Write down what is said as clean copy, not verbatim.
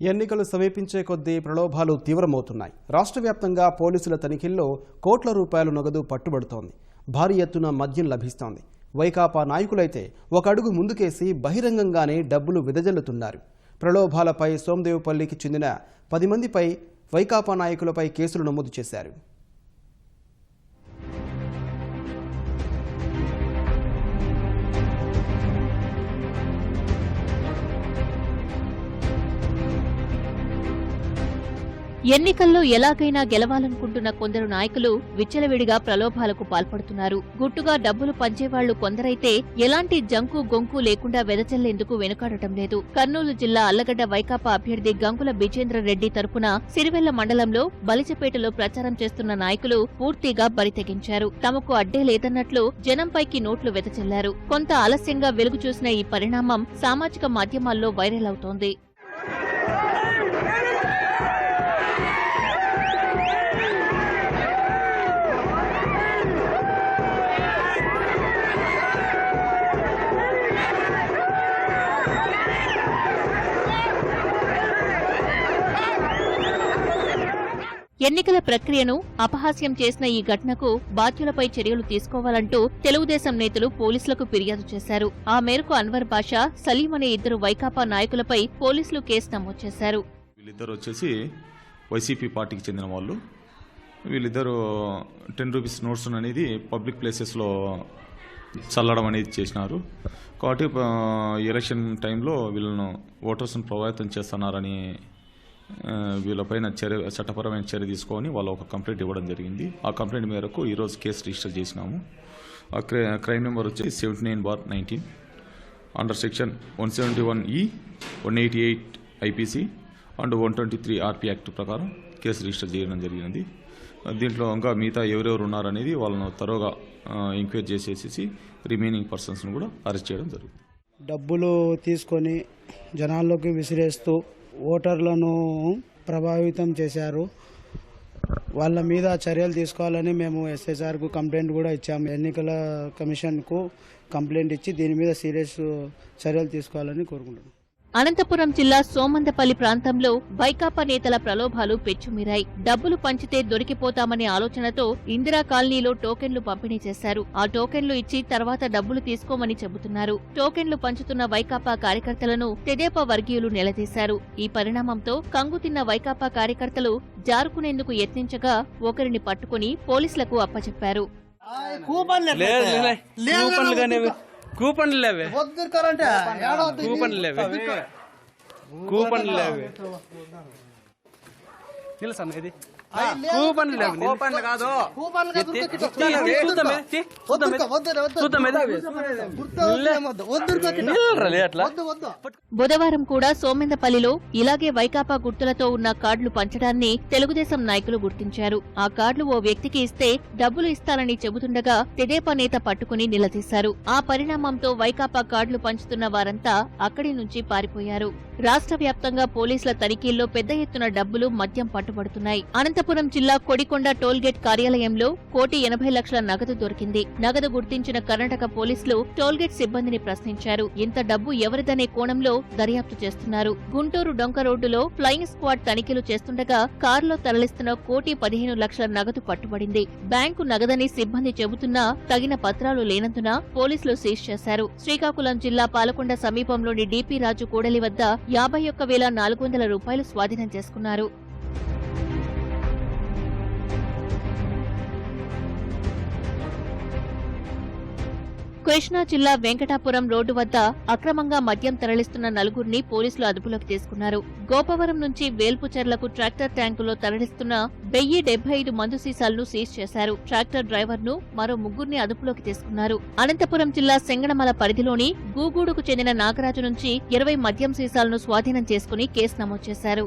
ఎన్నికలు సమీపించే కొద్దీ ప్రలోభాలు తీవ్రమవుతున్నాయి. రాష్ట్ర వ్యాప్తంగా పోలీసుల తనిఖీల్లో కోట్ల రూపాయల నగదు పట్టుబడుతోంది. భారీ ఎత్తున మద్యం లభిస్తోంది. వైకాపా నాయకులైతే ఒక అడుగు ముందుకేసి బహిరంగంగానే డబ్బులు వెదజల్లుతున్నారు. ప్రలోభాలపై సోమదేవుపల్లికి చెందిన 10 మందిపై వైకాపా నాయకులపై కేసులు నమోదు చేశారు. ఎన్నికల్లో ఎలాగైనా గెలవాలనుకుంటున్న కొందరు నాయకులు విచ్చలవిడిగా ప్రలోభాలకు పాల్పడుతున్నారు. గుట్టుగా డబ్బులు పంచేవాళ్లు కొందరైతే ఎలాంటి జంకు గొంకు లేకుండా వెదజల్లేందుకు వెనుకాడటం లేదు. కర్నూలు జిల్లా అల్లగడ్డ వైకాపా అభ్యర్థి గంగుల బిజేంద్రరెడ్డి తరపున సిరివెల్ల మండలంలో బలిజపేటలో ప్రచారం చేస్తున్న నాయకులు పూర్తిగా బరితెగించారు. తమకు అడ్డే లేదన్నట్లు జనంపైకి నోట్లు వెదజల్లారు. కొంత ఆలస్యంగా వెలుగు చూసిన ఈ పరిణామం సామాజిక మాధ్యమాల్లో వైరల్ అవుతోంది. ఎన్నికల ప్రక్రియను అపహాస్యం చేసిన ఈ ఘటనకు బాధ్యులపై చర్యలు తీసుకోవాలంటూ తెలుగుదేశం నేతలు పోలీసులకు ఫిర్యాదు చేశారు. ఆ మేరకు అన్వర్ బాషా, సలీం అనే 2 వైకాపా నాయకులపై పోలీసులు కేసు నమోదు చేశారు. వీళ్ళిద్దరు వచ్చేసి వైసీపీ పార్టీకి చెందిన వాళ్ళు. వీళ్ళిద్దరూ 10 రూపీస్ నోట్స్ అనేది పబ్లిక్ ప్లేసెస్లో చల్లడం అనేది చేసినారు. కాబట్టి ఎలక్షన్ టైంలో వీళ్ళను ఓటర్స్ను ప్రభావితం చేస్తున్నారని వీళ్ళపైన చట్టపరమైన చర్య తీసుకొని వాళ్ళు ఒక కంప్లైంట్ ఇవ్వడం జరిగింది. ఆ కంప్లైంట్ మేరకు ఈరోజు కేసు రిజిస్టర్ చేసినాము. ఆ క్రైమ్ నెంబర్ వచ్చి 79/19 under section 171E, 188 IPC and 123 RP act ప్రకారం కేసు రిజిస్టర్ చేయడం జరిగింది. దీంట్లో ఇంకా మిగతా ఎవరెవరు ఉన్నారనేది వాళ్ళను త్వరగా ఎంక్వైరీ చేసేసి రిమైనింగ్ పర్సన్స్ను కూడా అరెస్ట్ చేయడం జరుగుతుంది. డబ్బులు తీసుకొని జనాల్లోకి విసిరేస్తూ ఓటర్లను ప్రభావితం చేశారు. వాళ్ళ మీద చర్యలు తీసుకోవాలని మేము SSRకు కంప్లైంట్ కూడా ఇచ్చాము. ఎన్నికల కమిషన్కు కంప్లైంట్ ఇచ్చి దీని మీద సీరియస్ చర్యలు తీసుకోవాలని కోరుకుంటున్నాం. అనంతపురం జిల్లా సోమందపల్లి ప్రాంతంలో వైకాపా నేతల ప్రలోభాలు పెచ్చుమీరాయి. డబ్బులు పంచితే దొరికిపోతామనే ఆలోచనతో ఇందిరా కాలనీలో టోకెన్లు పంపిణీ చేశారు. ఆ టోకెన్లు ఇచ్చి తర్వాత డబ్బులు తీసుకోమని చెబుతున్నారు. టోకెన్లు పంచుతున్న వైకాపా కార్యకర్తలను తెదేపా వర్గీయులు నిలదీశారు. ఈ పరిణామంతో కంగుతిన్న వైకాపా కార్యకర్తలు జారుకునేందుకు యత్నించగా ఒకరిని పట్టుకుని పోలీసులకు అప్పచెప్పారు. కూపన్లు లేవే కూపన్లు లేవే కూపన్లు లేవే ఇది కూపన్లు లేవు. కూపన్లు కాదు బుధవారం కూడా సోమెందపల్లిలో ఇలాగే వైకాపా గుర్తులతో ఉన్న కార్డులు పంచడాన్ని తెలుగుదేశం నాయకులు గుర్తించారు. ఆ కార్డులు ఓ వ్యక్తికి ఇస్తే డబ్బులు ఇస్తానని చెబుతుండగా తెదేపా నేత పట్టుకుని నిలదీశారు. ఆ పరిణామంతో వైకాపా కార్డులు పంచుతున్న వారంతా అక్కడి నుంచి పారిపోయారు. రాష్ట్ర వ్యాప్తంగా పోలీసుల తనిఖీల్లో పెద్ద ఎత్తున డబ్బులు, మద్యం పట్టుబడుతున్నాయి. అనంతపురం జిల్లా కొడికొండ టోల్గేట్ కార్యాలయంలో 1,80,00,000 నగదు దొరికింది. నగదు గుర్తించిన కర్ణాటక పోలీసులు టోల్గేట్ సిబ్బందిని ప్రశ్నించారు. ఇంత డబ్బు ఎవరిదనే కోణంలో దర్యాప్తు చేస్తున్నారు. గుంటూరు డొంక రోడ్డులో ఫ్లయింగ్ స్క్వాడ్ తనిఖీలు చేస్తుండగా కారులో తరలిస్తున్న 1,15,00,000 నగదు పట్టుబడింది. బ్యాంకు నగదని సిబ్బంది చెబుతున్నా తగిన పత్రాలు లేనందున పోలీసులు సీజ్ చేశారు. శ్రీకాకుళం జిల్లా పాలకొండ సమీపంలోని DP రాజు కూడలి వద్ద 51,400 రూపాయలు స్వాధీనం చేసుకున్నారు. కృష్ణా జిల్లా వెంకటాపురం రోడ్డు వద్ద అక్రమంగా మద్యం తరలిస్తున్న 4గురిని పోలీసులు అదుపులోకి తీసుకున్నారు. గోపవరం నుంచి వేల్పుచెర్లకు ట్రాక్టర్ ట్యాంకులో తరలిస్తున్న 1075 మందు సీసాలను సీజ్ చేశారు. ట్రాక్టర్ డ్రైవర్ను మరో 3గురిని అదుపులోకి తీసుకున్నారు. అనంతపురం జిల్లా సెంగనమల పరిధిలోని గూగూడుకు చెందిన నాగరాజు నుంచి 20 మద్యం సీసాలను స్వాధీనం చేసుకుని కేసు నమోదు చేశారు.